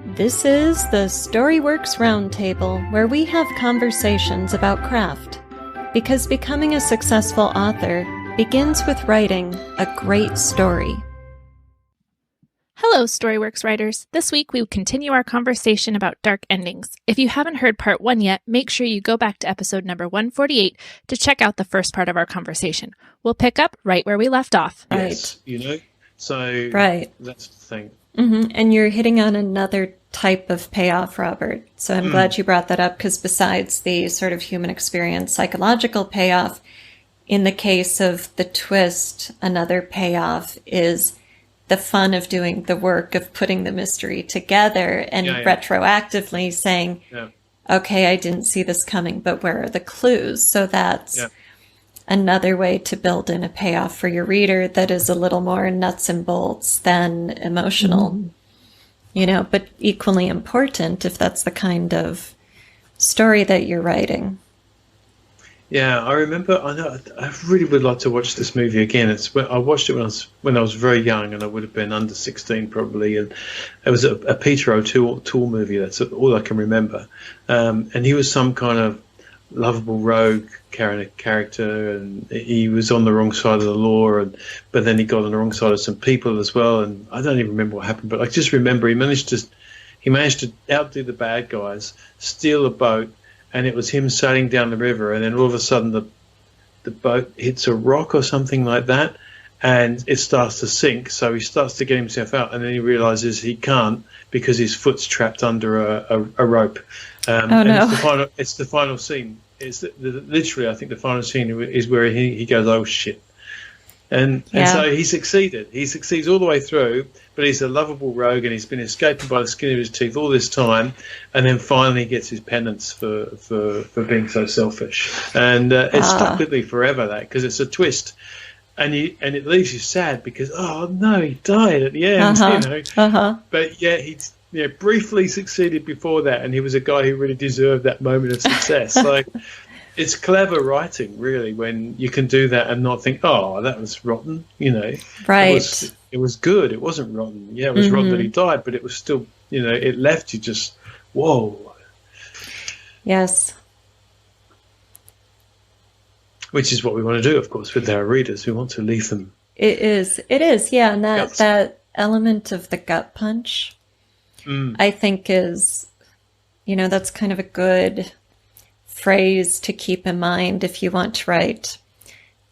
This is the Storyworks Roundtable, where we have conversations about craft. Because becoming a successful author begins with writing a great story. Hello, Storyworks writers. This week we continue our conversation about dark endings. If you haven't heard part 1 yet, make sure you go back to episode number 148 to check out the first part of our conversation. We'll pick up right where we left off. Yes, so right. That's the thing. Mm-hmm. And you're hitting on another type of payoff, Robert. So I'm glad you brought that up, because besides the sort of human experience psychological payoff, in the case of the twist, another payoff is the fun of doing the work of putting the mystery together and retroactively saying, okay, I didn't see this coming, but where are the clues? So that's another way to build in a payoff for your reader that is a little more nuts and bolts than emotional, but equally important if that's the kind of story that you're writing. Yeah, I remember. I really would like to watch this movie again. I watched it when I was very young, and I would have been under 16 probably. And it was a Peter O'Toole movie. That's all I can remember. And he was some kind of lovable rogue character, and he was on the wrong side of the law, but then he got on the wrong side of some people as well. And I don't even remember what happened, but I just remember he managed to outdo the bad guys, steal a boat. And it was him sailing down the river, and then all of a sudden the boat hits a rock or something like that, and it starts to sink. So he starts to get himself out, and then he realizes he can't because his foot's trapped under a rope. No! It's the final scene. It's literally, I think the final scene is where he goes, "Oh shit!" And so he succeeded. He succeeds all the way through, but he's a lovable rogue, and he's been escaping by the skin of his teeth all this time, and then finally gets his penance for being so selfish. And it's stuck with me forever, that, because it's a twist, and it leaves you sad because, oh no, he died at the end, But yeah, he briefly succeeded before that, and he was a guy who really deserved that moment of success. Like. It's clever writing, really, when you can do that and not think, oh, that was rotten, Right. It was good. It wasn't rotten. Yeah, it was rotten that he died, but it was still, it left you just, whoa. Yes. Which is what we want to do, of course, with our readers. We want to leave them. It is, yeah. And that element of the gut punch, I think is, that's kind of a good phrase to keep in mind if you want to write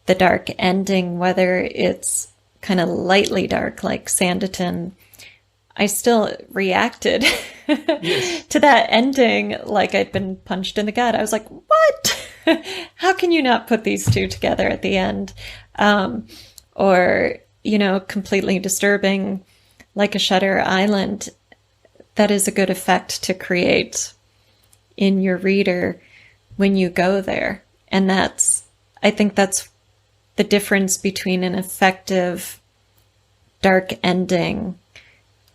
the dark ending, whether it's kind of lightly dark like Sanditon. I still reacted to that ending like I'd been punched in the gut. I was like, what? How can you not put these two together at the end? Or, completely disturbing like a Shutter Island. That is a good effect to create in your reader when you go there. And I think that's the difference between an effective dark ending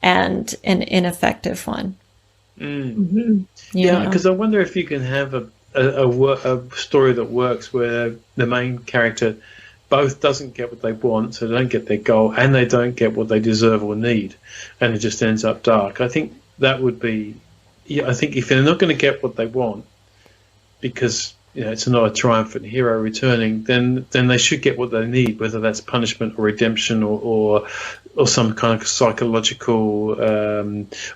and an ineffective one. Yeah, because I wonder if you can have a story that works where the main character both doesn't get what they want, so they don't get their goal, and they don't get what they deserve or need, and it just ends up dark. I think that would be, I think if they're not going to get what they want, because it's not a triumphant hero returning, then they should get what they need, whether that's punishment or redemption or some kind of psychological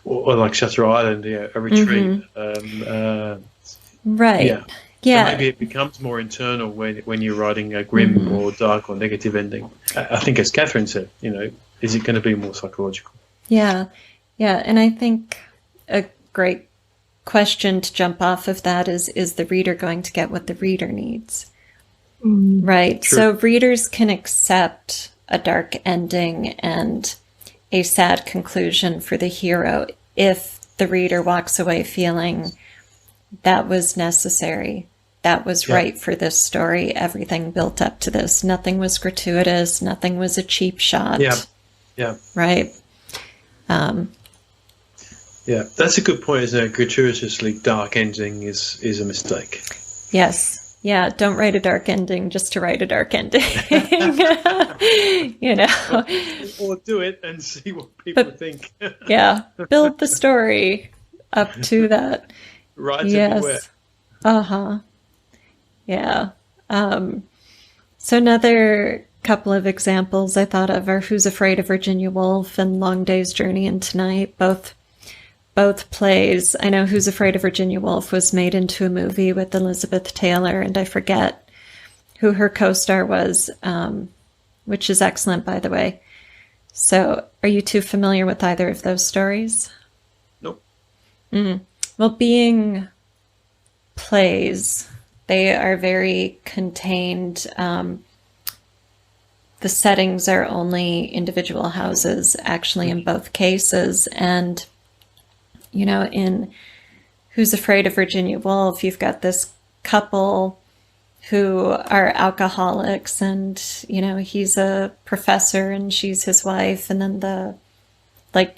or like Shutter Island, a retreat. Right. So maybe it becomes more internal when you're writing a grim or dark or negative ending. I think, as Kathryn said, is it going to be more psychological? Yeah. And I think a great question to jump off of that is the reader going to get what the reader needs? Right. True. So readers can accept a dark ending and a sad conclusion for the hero if the reader walks away feeling that was necessary, that was right for this story, everything built up to this, nothing was gratuitous, nothing was a cheap shot. Right. Yeah, that's a good point, isn't it? A gratuitously dark ending is a mistake. Yes. Yeah, don't write a dark ending just to write a dark ending. You know. Or do it and see what people think. Yeah, build the story up to that. Right to beware. Yes. Uh-huh. Yeah. So another couple of examples I thought of are Who's Afraid of Virginia Woolf and Long Day's Journey into Night, both plays. I know Who's Afraid of Virginia Woolf was made into a movie with Elizabeth Taylor, and I forget who her co-star was, which is excellent, by the way. So are you two familiar with either of those stories? Nope. Well, being plays, they are very contained. The settings are only individual houses, actually, in both cases. And, you know, in Who's Afraid of Virginia Woolf, you've got this couple who are alcoholics, and, you know, he's a professor and she's his wife, and then the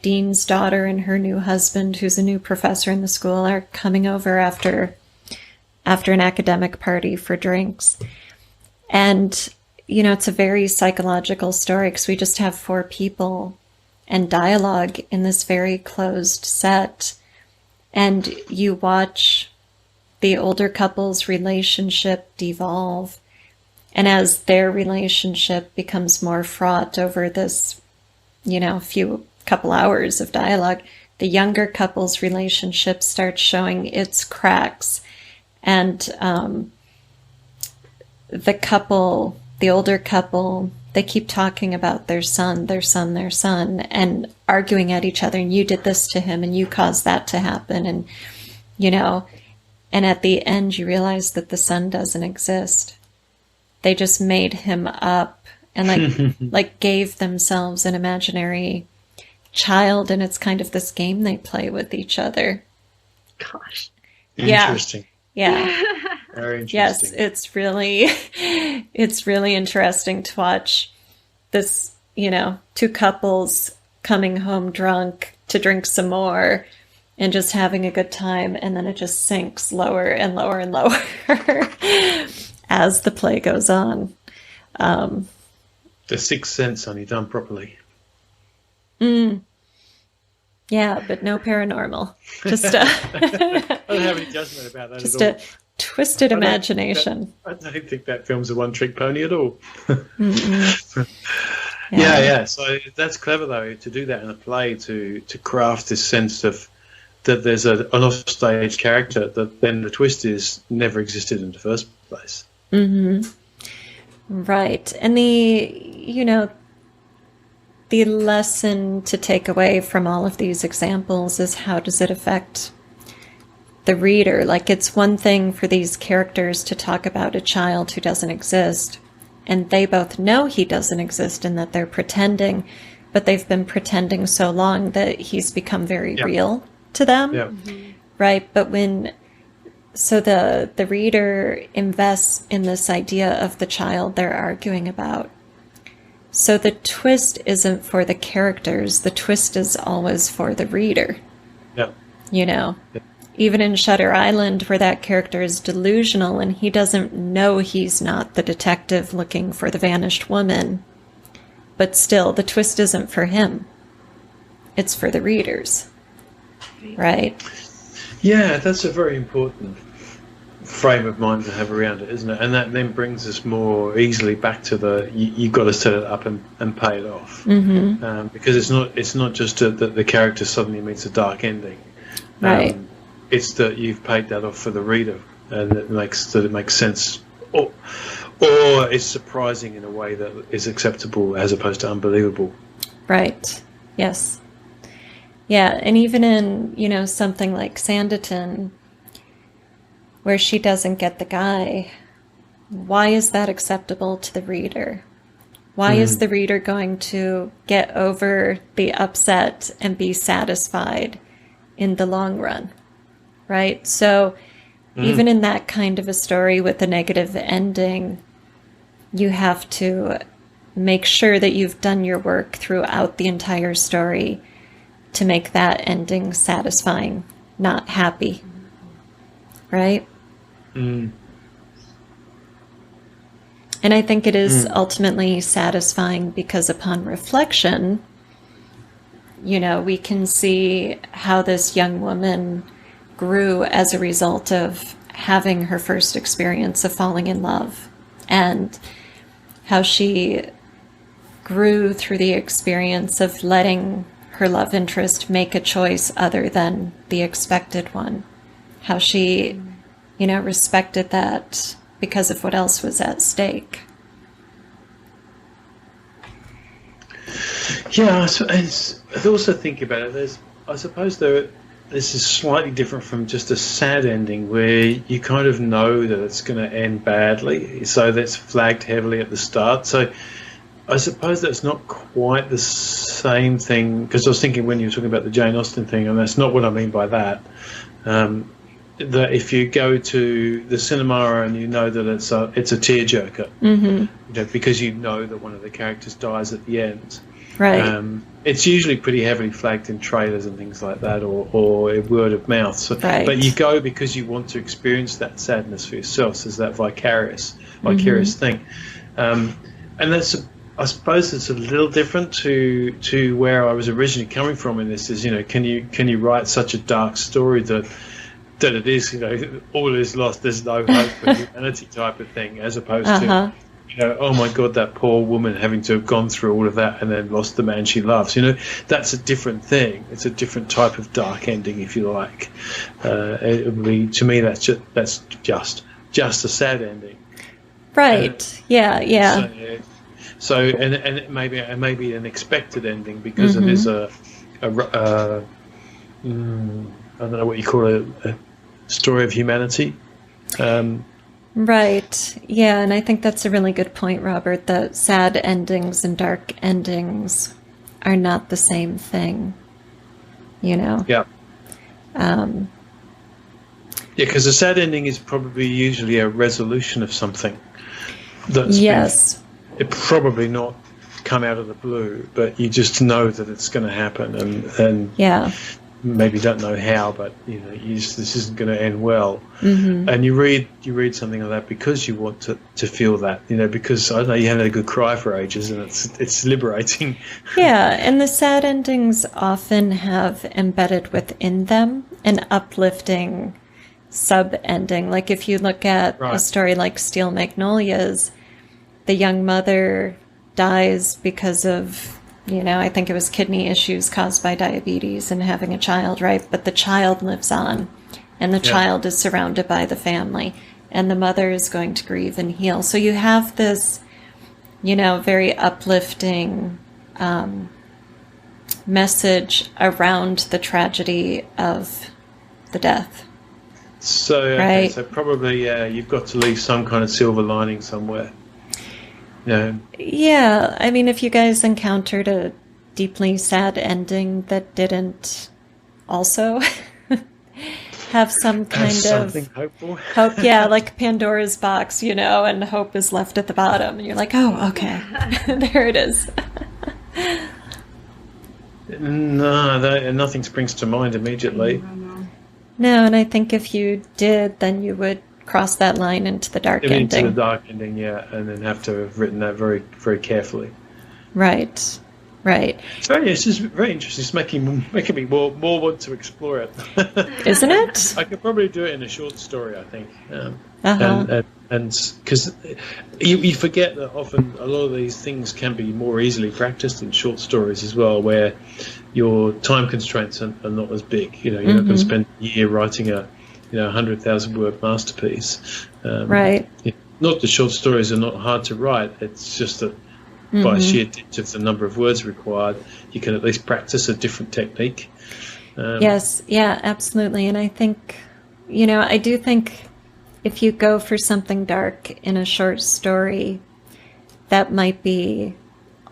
dean's daughter and her new husband, who's a new professor in the school, are coming over after an academic party for drinks. And, you know, it's a very psychological story because we just have 4 people and dialogue in this very closed set. And you watch the older couple's relationship devolve. And as their relationship becomes more fraught over this, you know, couple hours of dialogue, the younger couple's relationship starts showing its cracks. And the older couple, they keep talking about their son, and arguing at each other. And you did this to him, and you caused that to happen. And, you know, and at the end, you realize that the son doesn't exist. They just made him up and like gave themselves an imaginary child. And it's kind of this game they play with each other. Gosh. Interesting. Yeah. Very interesting. Yes, it's really interesting to watch this, you know, 2 couples coming home drunk to drink some more and just having a good time, and then it just sinks lower and lower and lower as the play goes on. The Sixth Sense only done properly. Yeah, but no paranormal. Just I don't have any judgment about that just at all. a twisted imagination. I don't think that film's a one-trick pony at all. Yeah. Yeah. So that's clever, though, to do that in a play, to craft this sense of that there's an offstage character that then the twist is never existed in the first place. Right. And the lesson to take away from all of these examples is, how does it affect the reader? Like, it's one thing for these characters to talk about a child who doesn't exist, and they both know he doesn't exist and that they're pretending, but they've been pretending so long that he's become very real to them. Yeah. Right? But so the reader invests in this idea of the child they're arguing about. So the twist isn't for the characters, the twist is always for the reader. Yeah. You know? Yeah. Even in Shutter Island, where that character is delusional and he doesn't know he's not the detective looking for the vanished woman, but still, the twist isn't for him. It's for the readers. Right? Yeah, that's a very important frame of mind to have around it, isn't it? And that then brings us more easily back to you've got to set it up and pay it off. Because it's not just that the character suddenly meets a dark ending. Right. It's that you've paid that off for the reader, and it makes sense, or it's surprising in a way that is acceptable as opposed to unbelievable. Right. Yes. Yeah, and even in, you know, something like Sanditon, where she doesn't get the guy, why is that acceptable to the reader? Why is the reader going to get over the upset and be satisfied in the long run? Right? So even in that kind of a story with a negative ending, you have to make sure that you've done your work throughout the entire story to make that ending satisfying, not happy. Right? And I think it is ultimately satisfying because upon reflection, you know, we can see how this young woman grew as a result of having her first experience of falling in love, and how she grew through the experience of letting her love interest make a choice other than the expected one. How she, you know, respected that because of what else was at stake. Yeah, I also think about it. I suppose this is slightly different from just a sad ending where you kind of know that it's going to end badly, so that's flagged heavily at the start. So I suppose that's not quite the same thing, because I was thinking when you were talking about the Jane Austen thing, and that's not what I mean by that. That if you go to the cinema and you know that it's a tearjerker, you know, because you know that one of the characters dies at the end. Right. It's usually pretty heavily flagged in trailers and things like that, or word of mouth. So, right. But you go because you want to experience that sadness for yourself. So it's that vicarious thing, and that's. I suppose it's a little different to where I was originally coming from in this. Is, you know, can you write such a dark story that it is, you know, all is lost, there's no hope for humanity type of thing, as opposed to, you know, oh my God, that poor woman having to have gone through all of that and then lost the man she loves. You know, that's a different thing. It's a different type of dark ending, if you like. It would be, to me, that's just a sad ending. Right. Yeah. So it may be an expected ending because it is I don't know what you call a story of humanity. Right. Yeah, and I think that's a really good point, Robert, that sad endings and dark endings are not the same thing, you know? Yeah. Yeah, because a sad ending is probably usually a resolution of something. Yes. It probably not come out of the blue, but you just know that it's going to happen, and yeah. Maybe don't know how, but you know, this isn't going to end well. And you read something like that because you want to feel that, you know, because I don't know, you haven't had a good cry for ages, and it's liberating. Yeah, and the sad endings often have embedded within them an uplifting sub-ending. Like if you look at a story like Steel Magnolias, the young mother dies because of, you know, I think it was kidney issues caused by diabetes and having a child, right? But the child lives on, and the child is surrounded by the family, and the mother is going to grieve and heal. So you have this, you know, very uplifting message around the tragedy of the death. So, right? So probably, you've got to leave some kind of silver lining somewhere. Yeah. Yeah, I mean, if you guys encountered a deeply sad ending that didn't also have some kind of hopeful. Hope, yeah, like Pandora's box, you know, and hope is left at the bottom, and you're like, oh, okay, there it is. No, nothing springs to mind immediately. No, and I think if you did, then you would cross that line into the dark ending. Into the dark ending, yeah, and then have to have written that very, very carefully. Right. So yeah, it's just very interesting. It's making me more want to explore it. Isn't it? I could probably do it in a short story, I think. And because you forget that often a lot of these things can be more easily practiced in short stories as well, where your time constraints are not as big. You know, you're not going to spend a year writing a 100,000 word masterpiece. Right. Not that short stories are not hard to write. It's just that by sheer dint of the number of words required, you can at least practice a different technique. Yes. Yeah, absolutely. And I think, you know, I do think if you go for something dark in a short story, that might be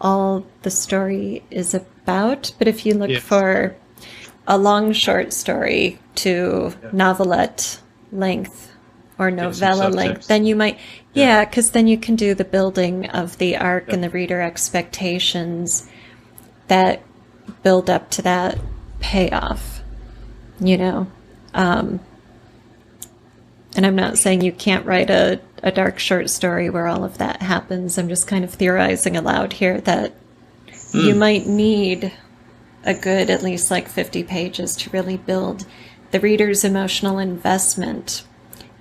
all the story is about. But if you look for a long short story to novelette length or novella length, then you might, because then you can do the building of the arc and the reader expectations that build up to that payoff, you know. And I'm not saying you can't write a a dark short story where all of that happens. I'm just kind of theorizing aloud here that you might need a good at least like 50 pages to really build the reader's emotional investment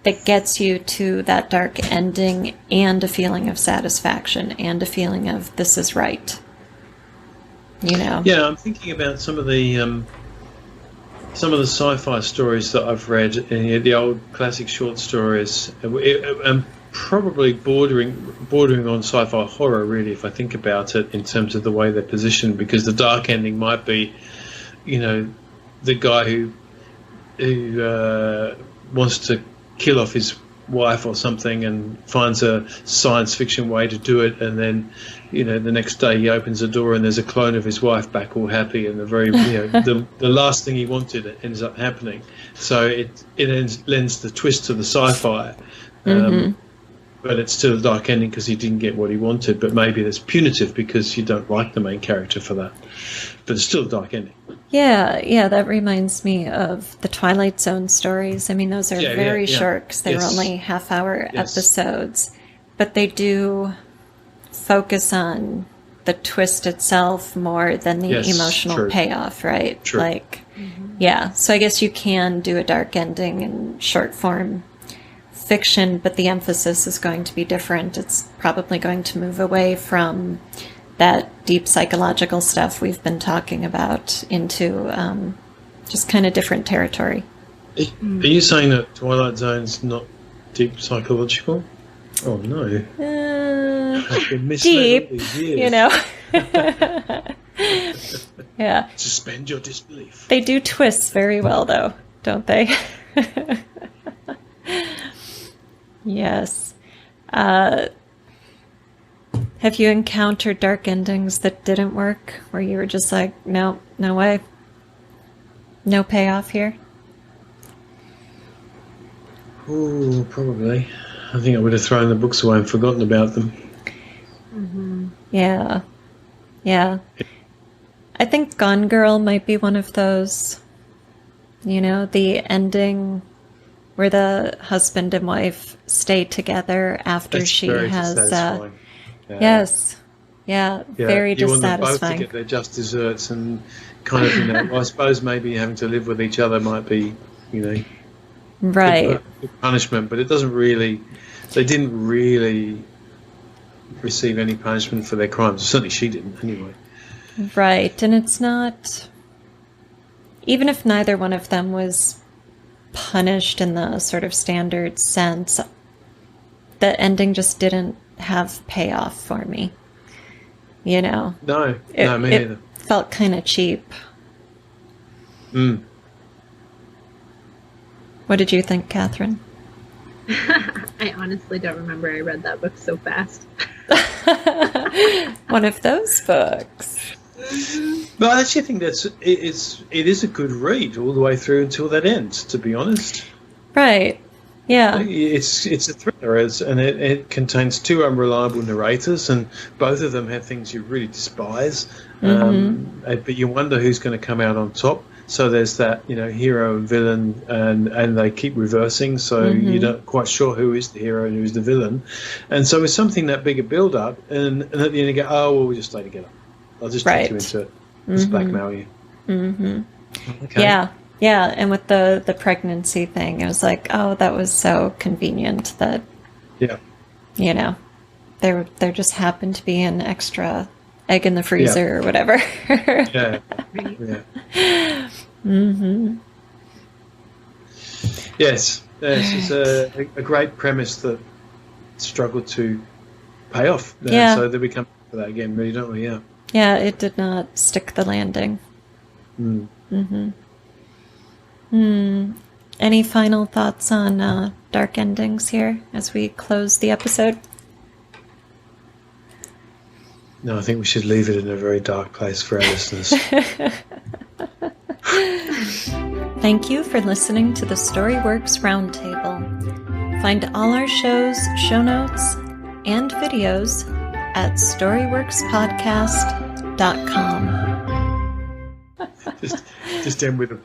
that gets you to that dark ending and a feeling of satisfaction and a feeling of this is right. You know? Yeah, I'm thinking about some of the sci-fi stories that I've read, the old classic short stories, and probably bordering on sci-fi horror, really, if I think about it, in terms of the way they're positioned, because the dark ending might be, you know, the guy who wants to kill off his wife or something and finds a science fiction way to do it, and then, you know, the next day he opens the door and there's a clone of his wife back all happy, and the last thing he wanted ends up happening. So it lends the twist to the sci-fi, but it's still a dark ending because he didn't get what he wanted. But maybe it's punitive because you don't like the main character for that, but it's still a dark ending. Yeah, that reminds me of the Twilight Zone stories. I mean, those are very short because they're only half-hour episodes, but they do focus on the twist itself more than the emotional payoff, right? True. Like, yeah. So I guess you can do a dark ending in short form fiction, but the emphasis is going to be different. It's probably going to move away from that deep psychological stuff we've been talking about into just kind of different territory. Are you saying that Twilight Zone's not deep psychological? Oh no. I've been misled Deep, all these years. you know. Yeah. Suspend your disbelief. They do twist very well, though, don't they? Yes. Have you encountered dark endings that didn't work, where you were just like, no way, no payoff here? Oh, probably. I think I would have thrown the books away and forgotten about them. Yeah. I think Gone Girl might be one of those. You know, the ending where the husband and wife stay together after It's she very has. dissatisfying. Yes. Yeah, very you want them both to dissatisfying. get their just desserts, and kind of, you know, I suppose maybe having to live with each other might be, you know, Right. good punishment, but it doesn't really. They didn't really receive any punishment for their crimes. Certainly, she didn't, anyway. Right. And it's not. Even if neither one of them was punished in the sort of standard sense, the ending just didn't have payoff for me. You know? No, me neither. It felt kind of cheap. What did you think, Kathryn? I honestly don't remember. I read that book so fast. One of those books. But I actually think it is a good read all the way through until that ends, to be honest. Right. Yeah. It's a thriller, and it contains two unreliable narrators, and both of them have things you really despise. But you wonder who's going to come out on top. So there's that, you know, hero and villain, and they keep reversing, so you're not quite sure who is the hero and who's the villain. And so it's something that bigger build up, and at the end you go, oh, well, we'll just stay together. I'll just take you into it. Just blackmail you. Okay. Yeah, and with the pregnancy thing, it was like, oh, that was so convenient that, you know, there just happened to be an extra egg in the freezer or whatever. Yeah. Yes, it's a great premise that struggled to pay off. So then we come to that again, really, don't we? Yeah, it did not stick the landing. Any final thoughts on dark endings here as we close the episode? No, I think we should leave it in a very dark place for our listeners. Thank you for listening to the Storyworks Roundtable. Find all our shows, show notes, and videos at storyworkspodcast.com. Just end with a